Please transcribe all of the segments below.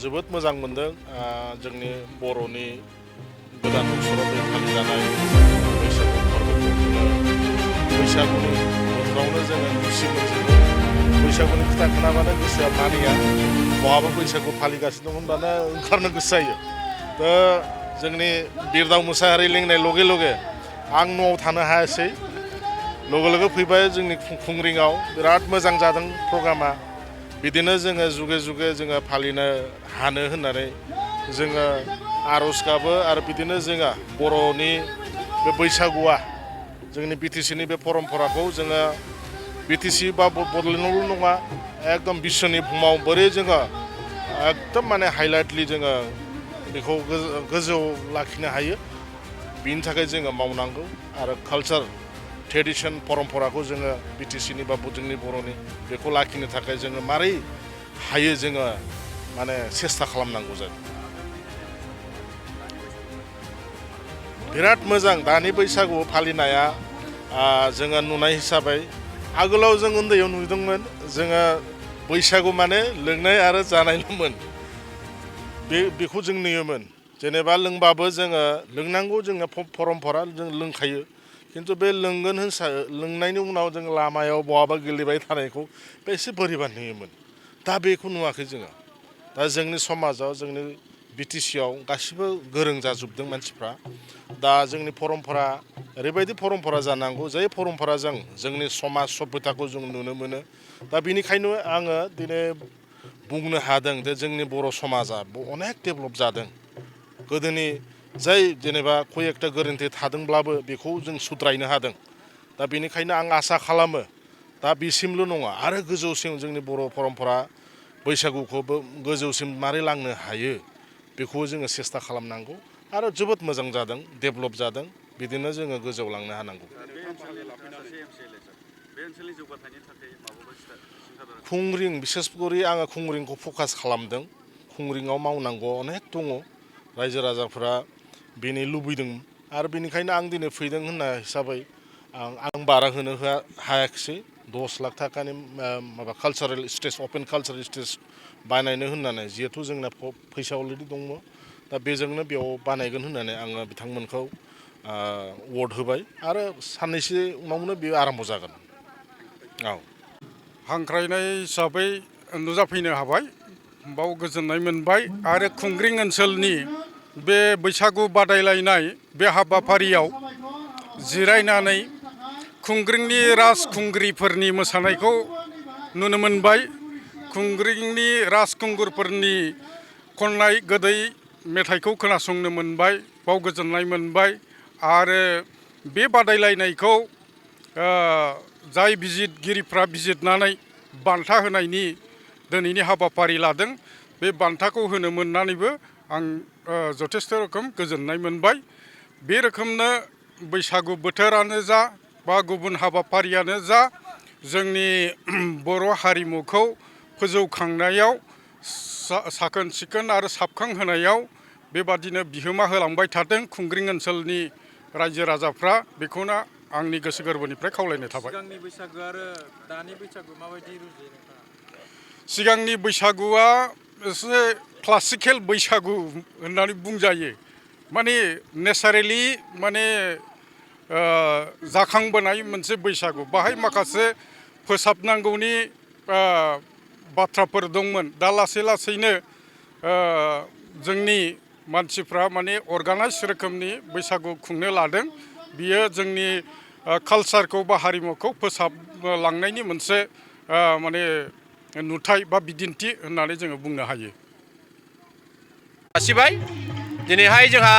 जोबोद मोजां मोनदों जोंनि बर'नि गोदान बोसोराव बे फालिजानाय बैसागु फोरबोखौ जोङो बैसागुनि बोथोरावनो जोङो खुसि मोनजोबो बैसागुनि खोथा खोनाबानो गोसोआ मानिया बहाबा बैसागु फालिगासिनो दं होनबानो ओंखारनो गोसो जायो दा जोंनि बिरदाव मोसाहारि लिंनाय लगे लगे आं न'आव थानो हायासै लगे लगे फैबाय जोंनि खुंग्रिङाव बिराद मोजां जादों प्रग्रामा बिदिनो जोङो जुगे जुगे जोङो फालिनो हानो होननानै जोङो आर'ज गाबो आरो बिदिनो जोङो बर'नि बे बैसागुआ जोंनि बिटिसिनि बे परम्पराखौ जोङो बिटिसि बा बड'लेण्डआवल' नङा एकदम बिश्वनि बुहुमाव बोरै जोङो एकदम माने हाइलाइटलि जोङो बेखौ गोजौआव लाखिनो हायो बिनि थाखाय जोङो मावनांगौ आरो कालचार ट्रेडिसन परम्पराखौ जोङो बिटिसिनि बा जोंनि बर'नि बेखौ लाखिनो थाखाय जोङो मारै हायो जोङो माने सेस्था खालामनांगौ जायो बिराद मोजां दानि बैसागु फालिनाया जोङो नुनाय हिसाबै आगोलाव जों उन्दैयाव नुदोंमोन जोङो बैसागु माने लोंनाय आरो जानायल'मोन बेखौ जों नुयोमोन जेनेबा लोंबाबो जोङो लोंनांगौ जोङो परम्परा जों लोंखायो खिन्थु बे लोंनायनि उनाव जों लामायाव बहाबा गेलेबाय थानायखौ बे एसे बोरैबा नुयोमोन दा बेखौ नुवाखै जोङो दा जोंनि समाजाव जोंनि बिटिसिआव गासिबो गोरों जाजोबदों मानसिफ्रा दा जोंनि परम्परा ओरैबायदि परम्परा जानांगौ जाय परम्पराजों जोंनि समाज सभ्यताखौ जों नुनो मोनो दा बेनिखायनो आङो दिनै बुंनो हादों जे जोंनि बर' समाजा अनेक डेभेलप जादों गोदोनि जाय जेनेबा खय एकटा गोरोन्थि थादोंब्लाबो बेखौ जों सुद्रायनो हादों दा बेनिखायनो आं आसा खालामो दा बिसिमल' नङा आरो गोजौसिम जोंनि बर' परम्परा बैसागुखौबो गोजौसिम मारै लांनो हायो बेखौ जोङो सेस्था खालामनांगौ आरो जोबोद मोजां जादों डेभेलप जादों बिदिनो जोङो गोजौआव लांनो हानांगौ खुंग्रिं बिसेस करि आङो खुंग्रिंखौ फकास खालामदों खुंग्रिङाव मावनांगौ अनेक दङ रायजो राजाफ्रा बेनि लुबैदों आरो बेनिखायनो आं दिनै फैदों होनना हिसाबै आं बारा होनो हायाखिसै 10 लाख थाखानि माबा कालचारेल स्टेज अपेन कालचारेल स्टेज बानायनो होननानै जिहेथु जोंना फैसा अलरेडि दङ दा बेजोंनो बेयाव बानायगोन होननानै आङो बिथांमोनखौ वार्ड होबाय आरो साननैसो उनावनो बेयो आराम्भ जागोन औ हांख्रायनाय हिसाबै नुजाफैनो हाबाय बाव गोजोननाय मोनबाय आरो खुंग्रिं ओनसोलनि बे बैसागु बादायलायनाय बे हाबाफारियाव जिरायनानै खुंग्रिंनि राजखुंग्रिफोरनि मोसानायखौ नुनो मोनबाय खुंग्रिंनि राजखुंगुरफोरनि खननाय गोदै मेथाइखौ खोनासंनो मोनबाय बाव गोजोननाय मोनबाय आरो बे बादायलायनायखौ जाय बिजिरगिरिफ्रा बिजिरनानै बान्था होनायनि दिनैनि हाबाफारि लादों बे बान्थाखौ होनो मोननानैबो आं जथेस्थ' रोखोम गोजोननाय मोनबाय बे रोखोमनो बैसागु बोथोरानो जा बा गुबुन हाबाफारियानो जा जोंनि बर' हारिमुखौ फोजौखांनायाव साखोन सिखोन आरो साबखांहोनायाव बेबादिनो बिहोमा होलांबाय थादों खुंग्रिं ओनसोलनि रायजो राजाफ्रा बेखौनो आंनि गोसो गोरबोनिफ्राय खावलायनाय थाबाय सिगांनि बैसागु आरो दानि बैसागु माबायदि रुजुयो नोंथाङा सिगांनि बैसागुआ एसे क्लासिकेल बैसागु होननानै बुंजायो माने नेचारेलि माने जाखांबोनाय मोनसे बैसागु बाहाय माखासे फोसाबनांगौनि बाथ्राफोर दंमोन दा लासै लासैनो जोंनि मानसिफ्रा माने अर्गानाइज रोखोमनि बैसागु खुंनो लादों बियो जोंनि कालचारखौ बा हारिमुखौ फोसाबलांनायनि मोनसे माने नुथाय बा बिदिन्थि होननानै जोङो बुंनो हायो जासिबाय दिनैहाय जोंहा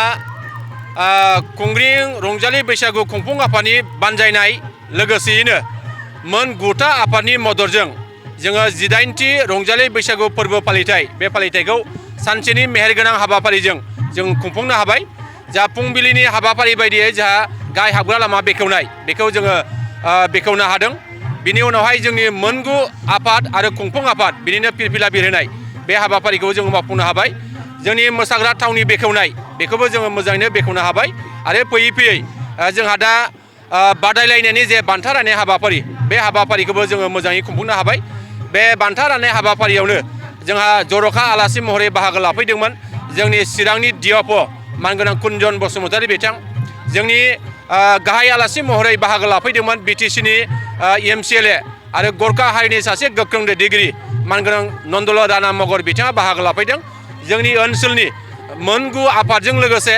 खुंग्रिं रंजालि बैसागु खुंफुं आफादनि बानजायनाय लोगोसेयैनो मोन 9टा आफादनि मददजों जोङो 18थि रंजालि बैसागु फोरबो फालिथाय बे फालिथायखौ सानसेनि मेहेरगोनां हाबाफारिजों जों खुंफुंनो हाबाय जा फुंबिलिनि हाबाफारि बायदियै जोंहा गाहाय हाबग्रा लामा बेखेवनाय बेखौ जोङो बेखेवनो हादों बिनि उनावहाय जोंनि मोन 9 आफाद आरो खुंफुं आफाद बिनिनो फिरफिला बिरहोनाय बे हाबाफारिखौ जोङो मावफुंनो हाबाय जोंनि मोसाग्रा थावनि बेखेवनाय बेखौबो जोङो मोजाङैनो बेखेवनो हाबाय आरो फैयै फैयै जोंहा दा बादायलायनायनि जे बान्था राननाय हाबाफारि बे हाबाफारिखौबो जोङो मोजाङै खुंफुंनो हाबाय बे बान्था राननाय हाबाफारियावनो जोंहा जर'खा आलासि महरै बाहागो लाफैदोंमोन जोंनि चिरांनि DFO मानगोनां कुन्जन बसुमतारी बिथां, जोंनि गाहाय आलासि महरै बाहागो लाफैदोंमोन BTCनि MCLA आरो गरखा हारिनि सासे गोख्रों दैदेनगिरि मानगोनां नन्दल राणा मगर बिथाङा बाहागो लाफैदों। जोंनि ओनसोलनि मोनगु आफादजों लोगोसे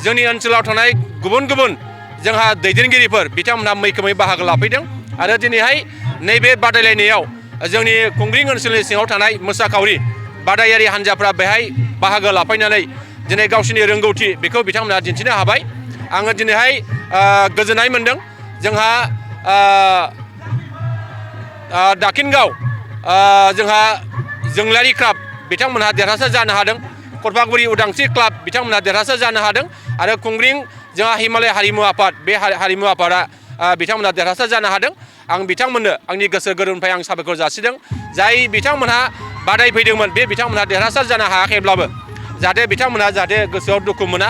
जोंनि ओनसोलाव थानाय गुबुन गुबुन जोंहा दैदेनगिरिफोर बिथांमोनहा मैखोमै बाहागो लाफैदों आरो दिनैहाय नैबे बादायलायनायाव जोंनि खुंग्रिं ओनसोलनि सिङाव थानाय मोसाखावरि बादायारि हान्जाफ्रा बेहाय बाहागो लाफैनानै दिनै गावसोरनि रोंगौथि बेखौ बिथांमोनहा दिन्थिनो हाबाय। आङो दिनैहाय गोजोननाय मोनदों। जोंहा दाखिनगाव जोंहा जोंलारि क्लाब बिथांमोनहा देरहासार जानो हादों, करफागुरि उदांस्रि क्लाब बिथांमोनहा देरहासार जानो हादों आरो खुंग्रिं जोंहा हिमालय हारिमु आफाद बे हारिमु आफादा बिथांमोनहा देरहासार जानो हादों। आं बिथांमोननो आंनि गोसो गोरबोनिफ्राय आं साबायखर जासिदों। जाय बिथांमोनहा बादायफैदोंमोन बे बिथांमोनहा देरहासार जानो हायाखैब्लाबो जाहाथे बिथांमोनहा जाहाथे गोसोआव दुखु मोना,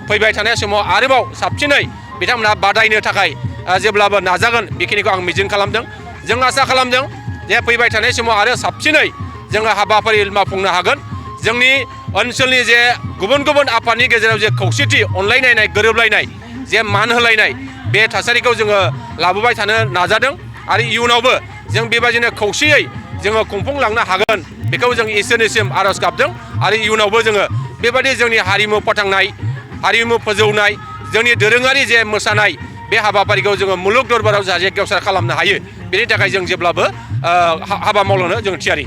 फैबाय थानाय समाव आरोबाव साबसिनै बिथांमोनहा बादायनो थाखाय जेब्लाबो नाजागोन बेखिनिखौ आं मिजिं खालामदों। जों आसा खालामदों जे फैबाय थानाय समाव आरो साबसिनै जोङो हाबाफारि मावफुंनो हागोन। जोंनि ओनसोलनि जे गुबुन गुबुन आफादनि गेजेराव जे खौसेथि, अनलायनाय, गोरोबलायनाय, जे मान होलायनाय बे थासारिखौ जोङो लाबोबाय थानो नाजादों आरो इयुनावबो जों बेबायदिनो खौसेयै जोङो खुंफुंलांनो हागोन बेखौ जों इसोरनिसिम आर'ज गाबदों आरो इयुनावबो जोङो बेबायदि जोंनि हारिमु फोथांनाय, हारिमु फोजौनाय, जोंनि दोरोङारि जे मोसानाय बे हाबाफारिखौ जोङो मुलुग दरबाराव जाहाथे गेवसार खालामनो हायो बेनि थाखाय जों जेब्लाबो हाबा मावलांनो जों थियारि।